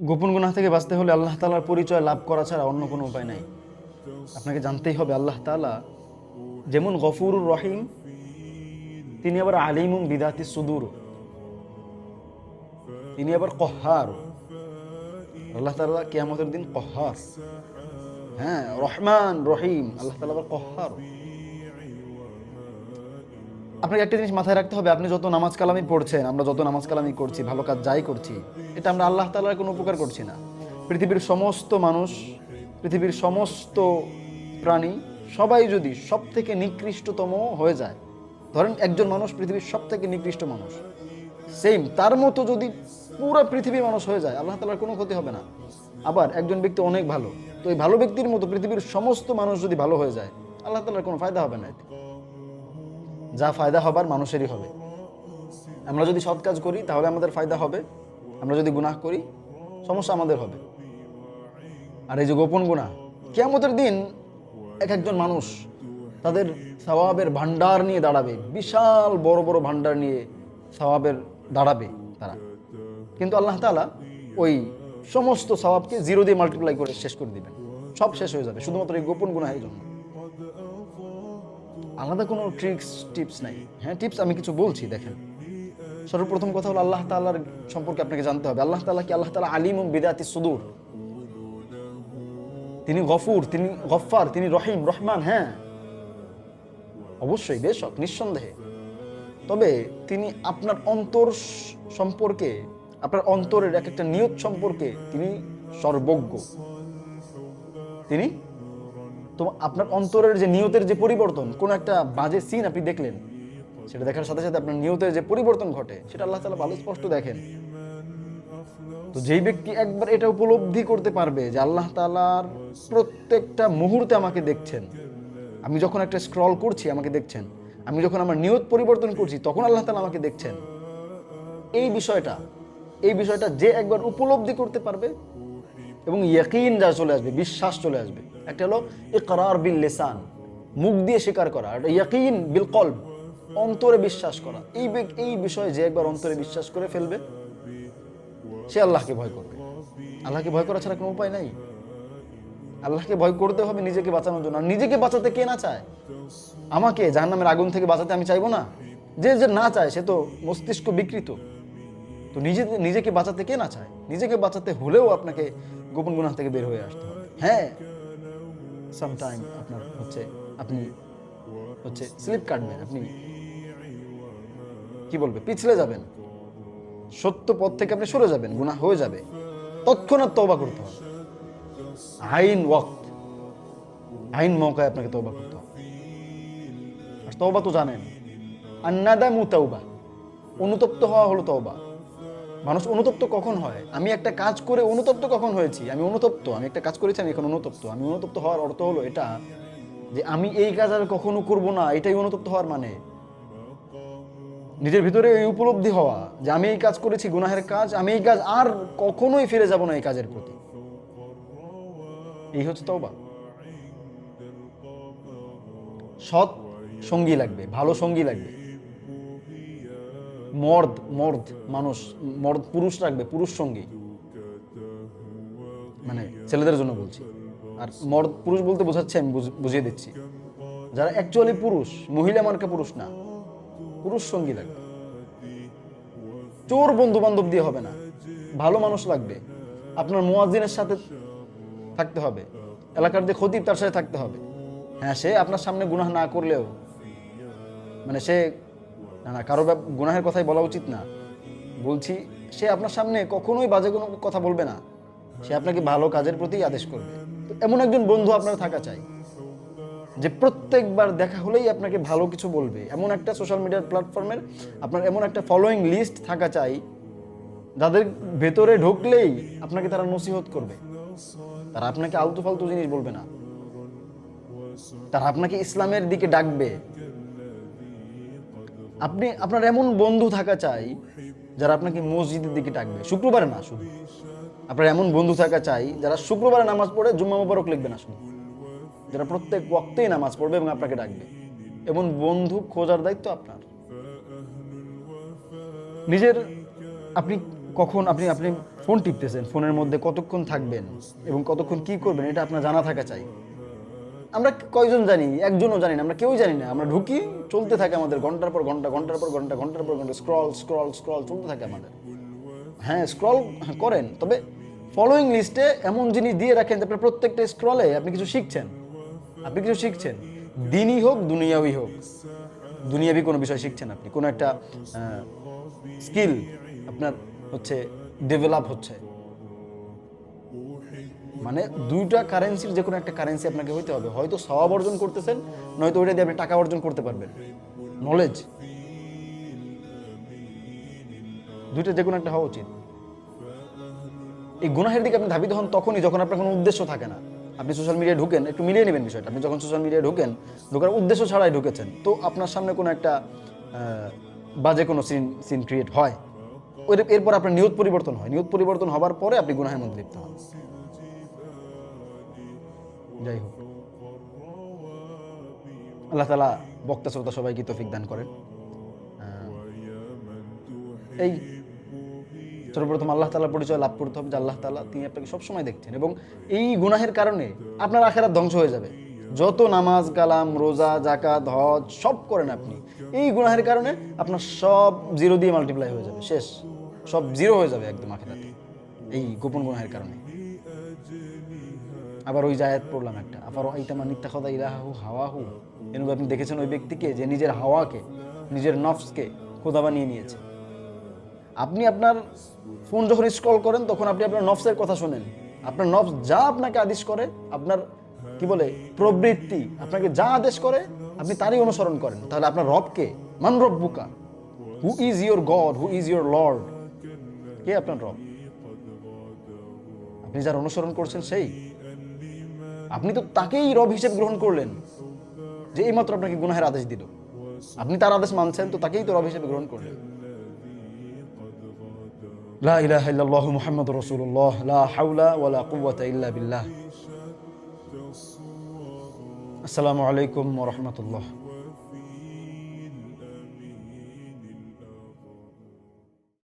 গোপন গুনাহ থেকে বাঁচতে হলে আল্লাহ তাআলার পরিচয় লাভ করা ছাড়া অন্য কোনো উপায় নাই। আপনাকে জানতেই হবে আল্লাহ তাআলা যেমন গফুরুর রহিম, তিনি আবার আলিমুম বিদাতি সুদূর, তিনি আবার কহ্হার। আল্লাহ তাআলা কিয়ামতের দিন কহ্হার। হ্যাঁ, রহমান রহিম, আল্লাহ তাআলা আবার কহ্হার। আপনাকে একটা জিনিস মাথায় রাখতে হবে, আপনি যত নামাজ কালামি পড়ছেন, আমরা যত নামাজ কালামি করছি, ভালো কাজ যাই করছি, এটা আমরা আল্লাহ তাআলার কোনো উপকার করছি না। পৃথিবীর সমস্ত মানুষ, পৃথিবীর সমস্ত প্রাণী, সবাই যদি সব থেকে নিকৃষ্টতম হয়ে যায়, ধরেন একজন মানুষ পৃথিবীর সব থেকে নিকৃষ্ট মানুষ, সেম তার মতো যদি পুরো পৃথিবীর মানুষ হয়ে যায়, আল্লাহ তাআলার কোনো ক্ষতি হবে না। আবার একজন ব্যক্তি অনেক ভালো, তো এই ভালো ব্যক্তির মতো পৃথিবীর সমস্ত মানুষ যদি ভালো হয়ে যায়, আল্লাহ তাআলার কোনো ফায়দা হবে না। এতে যা ফায়দা হবার মানুষেরই হবে। আমরা যদি সৎ কাজ করি তাহলে আমাদের ফায়দা হবে, আমরা যদি গুনাহ করি সমস্যা আমাদের হবে। আর এই যে গোপন গুনাহ, কিয়ামতের দিন এক একজন মানুষ তাদের সওয়াবের ভান্ডার নিয়ে দাঁড়াবে, বিশাল বড় বড় ভান্ডার নিয়ে সওয়াবের দাঁড়াবে তারা, কিন্তু আল্লাহ তাআলা ওই সমস্ত সওয়াবকে 0 দিয়ে মাল্টিপ্লাই করে শেষ করে দিবেন, সব শেষ হয়ে যাবে শুধুমাত্র এই গোপন গুনাহের জন্য। আলাদা কোনো টিপস নাই। হ্যাঁ, টিপস আমি কিছু বলছি, দেখেন। সর্বপ্রথম কথা হলো আল্লাহ তাআলার সম্পর্কে আপনাকে জানতে হবে। আল্লাহ তাআলা কি? আল্লাহ তাআলা আলিমুম বিদাতি সুদূর, তিনি গফুর, তিনি গফফার, তিনি রহিম, রহমান। হ্যাঁ অবশ্যই, বেশক, নিঃসন্দেহে। তবে তিনি আপনার অন্তর সম্পর্কে, আপনার অন্তরের এক একটা নিয়ত সম্পর্কে তিনি সর্বজ্ঞ। তিনি তো আপনার অন্তরের যে নিয়তের যে পরিবর্তন, কোন একটা বাজে সিন আপনি দেখলেন, সেটা দেখার সাথে সাথে আপনার নিয়তের যে পরিবর্তন ঘটে, সেটা আল্লাহ তাআলা ভালো স্পষ্ট দেখেন। তো যেই ব্যক্তি একবার এটা উপলব্ধি করতে পারবে যে আল্লাহ তাআলার প্রত্যেকটা মুহূর্তে আমাকে দেখছেন, আমি যখন একটা স্ক্রল করছি আমাকে দেখছেন, আমি যখন আমার নিয়ত পরিবর্তন করছি তখন আল্লাহ তাআলা আমাকে দেখছেন, এই বিষয়টা যে একবার উপলব্ধি করতে পারবে এবং ইয়াকিন যা চলে আসবে, বিশ্বাস চলে আসবে। একটা হলো ইকরার বিল লিসান, মুখ দিয়ে স্বীকার করা, আর ইয়াকিন বিল কলব, অন্তরে বিশ্বাস করা। এই বিষয়ে যে একবার অন্তরে বিশ্বাস করে ফেলবে, সে আল্লাহকে ভয় করবে। আল্লাহকে ভয় করা ছাড়া কোনো উপায় নাই। আল্লাহকে ভয় করতে হবে নিজেকে বাঁচানোর জন্য। আর নিজেকে বাঁচাতে কে না চায়? আমাকে জাহান্নামের আগুন থেকে বাঁচাতে আমি চাইবো না? যে যে না চায় সে তো মস্তিষ্ক বিকৃত। তো নিজেকে বাঁচাতে কে না চায়? নিজেকে বাঁচাতে হলেও আপনাকে গোপন গুনাহ থেকে বের হয়ে আসতে হবে। হ্যাঁ, সামটাইম আপনার আপনি স্লিপ কাটবেন, আপনি কি বলবে, পিছলে যাবেন, সত্য পথ থেকে আপনি সরে যাবেন, গুনাহ হয়ে যাবে, তৎক্ষণাৎ তওবা করতে হবে। আইন মৌকায় আপনাকে তওবা করতে হবে। আর তওবা তো জানেন, আন্নাদামু তাওবা, অনুতপ্ত হওয়া হলো তওবা। মানুষ অনুতপ্ত কখন হয়? আমি একটা কাজ করে অনুতপ্ত কখন হয়েছি? আমি একটা কাজ করেছি, আমি এখন অনুতপ্ত। আমি অনুতপ্ত হওয়ার অর্থ হলো এটা যে আমি এই কাজ আর কখনো করব না, এটাই অনুতপ্ত হওয়ার মানে। নিজের ভিতরে এই উপলব্ধি হওয়া যে আমি এই কাজ করেছি, গুনাহের কাজ, আমি এই কাজ আর কখনোই ফিরে যাব না এই কাজের প্রতি, এই হচ্ছে তওবা। সৎ সঙ্গী লাগবে, ভালো সঙ্গী লাগবে। পুরুষ রাখবে, পুরুষ সঙ্গী, মানে ছেলেদের জন্য বলছি। আর পুরুষ বলতে বোঝাচ্ছে, আমি বুঝিয়ে দিচ্ছি, যারা অ্যাকচুয়ালি পুরুষ, মহিলা মার্কা পুরুষ না, পুরুষ সঙ্গী লাগবে। চোর বন্ধু বান্ধব দিয়ে হবে না, ভালো মানুষ লাগবে। আপনার মুয়াজ্জিনের সাথে থাকতে হবে, এলাকার যে খতিব তার সাথে থাকতে হবে। হ্যাঁ, সে আপনার সামনে গুনাহ না করলেও, মানে সে না কারো গুনাহের কথাই বলা উচিত না, বলছি সে আপনার সামনে কখনোই বাজে কোনো কথা বলবে না, সে আপনাকে ভালো কাজের প্রতি আদেশ করবে। তো এমন একজন বন্ধু আপনার থাকা চাই, যে প্রত্যেকবার দেখা হলেই আপনাকে ভালো কিছু বলবে। এমন একটা সোশ্যাল মিডিয়ার প্ল্যাটফর্মের আপনার এমন একটা ফলোয়িং লিস্ট থাকা চাই, যাদের ভেতরে ঢুকলেই আপনাকে তারা নসিহত করবে, তারা আপনাকে আলতু ফালতু জিনিস বলবে না, তারা আপনাকে ইসলামের দিকে ডাকবে। আপনার এমন বন্ধু থাকা চাই যারা আপনাকে মসজিদের দিকে ডাকবে, শুক্রবারে না শুধু। আপনার এমন বন্ধু থাকা চাই যারা শুক্রবারে নামাজ পড়ে জুম্মা মোবারক লিখবে না শুধু, যারা প্রত্যেক ওয়াক্তেই নামাজ পড়বে এবং আপনাকে ডাকবে। এমন বন্ধু খোঁজার দায়িত্ব আপনার। আপনি কখন আপনি আপনি ফোন টিপতেছেন, ফোনের মধ্যে কতক্ষণ থাকবেন এবং কতক্ষণ কি করবেন এটা আপনার জানা থাকা চাই। আমরা কয়জন জানি? একজনও জানি না, আমরা কেউই জানি না। আমরা ঢুকি, চলতে থাকে আমাদের ঘন্টার পর ঘন্টা, ঘন্টার পর ঘন্টা, ঘন্টার পর ঘন্টা, স্ক্রল স্ক্রল স্ক্রল চলতে থাকে আমাদের। হ্যাঁ, স্ক্রল করেন, তবে ফলোয়িং লিস্টে এমন জিনিস দিয়ে রাখেন যে আপনার প্রত্যেকটা স্ক্রলে আপনি কিছু শিখছেন। আপনি কিছু শিখছেন, দিনই হোক দুনিয়াবি হোক। দুনিয়াবি কোনো বিষয় শিখছেন, আপনি কোনো একটা স্কিল আপনার হচ্ছে ডেভেলপ হচ্ছে। মানে দুইটা কারেন্সির যে কোনো একটা কারেন্সি আপনাকে হইতে হবে। হয়তো সওয়াব অর্জন করতেছেন, নয়তো ওইটা দিয়ে আপনি টাকা অর্জন করতে পারবেন, নলেজ। দুইটা যে কোনো একটা হওয়া উচিত। এই গুনাহের দিকে আপনি ধাবিত হন তখনই যখন আপনার কোনো উদ্দেশ্য থাকে না। আপনি সোশ্যাল মিডিয়ায় ঢুকেন, একটু মিলিয়ে নেবেন বিষয়টা। আপনি যখন সোশ্যাল মিডিয়ায় ঢুকেন, ঢোকার উদ্দেশ্য ছাড়াই ঢুকেছেন, তো আপনার সামনে কোনো একটা বাজে কোনো সিন ক্রিয়েট হয়, এরপর আপনার নিয়ত পরিবর্তন হয়। নিয়ত পরিবর্তন হবার পরে আপনি গুনাহের মধ্যে লিপ্ত হন। যাই হোক, আল্লাহ তাআলা বক্তা শ্রোতা সবাইকে তৌফিক দান করেন। এই সর্বপ্রথম আল্লাহ তাআলার পরিচয় লাভ করতে হবে যে আল্লাহ তাআলা তিনি আপনাকে সবসময় দেখছেন, এবং এই গুনাহের কারণে আপনার আখিরাত ধ্বংস হয়ে যাবে। যত নামাজ কালাম রোজা জাকাত হজ সব করেন আপনি, এই গুনাহের কারণে আপনার সব জিরো দিয়ে মাল্টিপ্লাই হয়ে যাবে, শেষ, সব জিরো হয়ে যাবে একদম আখিরাতে, এই গোপন গুনাহের কারণে। আবার ওই জায়াত পড়লাম একটা, আবার আইতামান ইত্তাখাযা ইলাহু হাওয়াহু, এরকম আপনি দেখেছেন ওই ব্যক্তিকে যে নিজের হাওয়াকে, নিজের নফসকে খোদা বানিয়ে নিয়েছে। আপনি আপনার ফোন যখন স্ক্রল করেন তখন আপনি আপনার নফসের কথা শোনেন। আপনার নফস যা আপনাকে আদেশ করে, আপনার কি বলে প্রবৃত্তি আপনাকে যা আদেশ করে, আপনি তারই অনুসরণ করেন। তাহলে আপনার রবকে, মান রব্বুকা, who is your god, who is your lord, কে আপনার রব? আপনি যার অনুসরণ করছেন সেই, আপনি তো তাকেই রব হিসেবে গ্রহণ করলেন যে এইমাত্র আপনাকে গুনাহের আদেশ দিল। আপনি তার আদেশ মানছেন, তো তাকেই তো রব হিসেবে গ্রহণ করলেন। লা ইলাহা ইল্লাল্লাহু মুহাম্মাদুর রাসূলুল্লাহ, লা হাওলা ওয়ালা কুওয়াতা ইল্লা বিল্লাহ। আসসালামু আলাইকুম ওয়া রাহমাতুল্লাহ।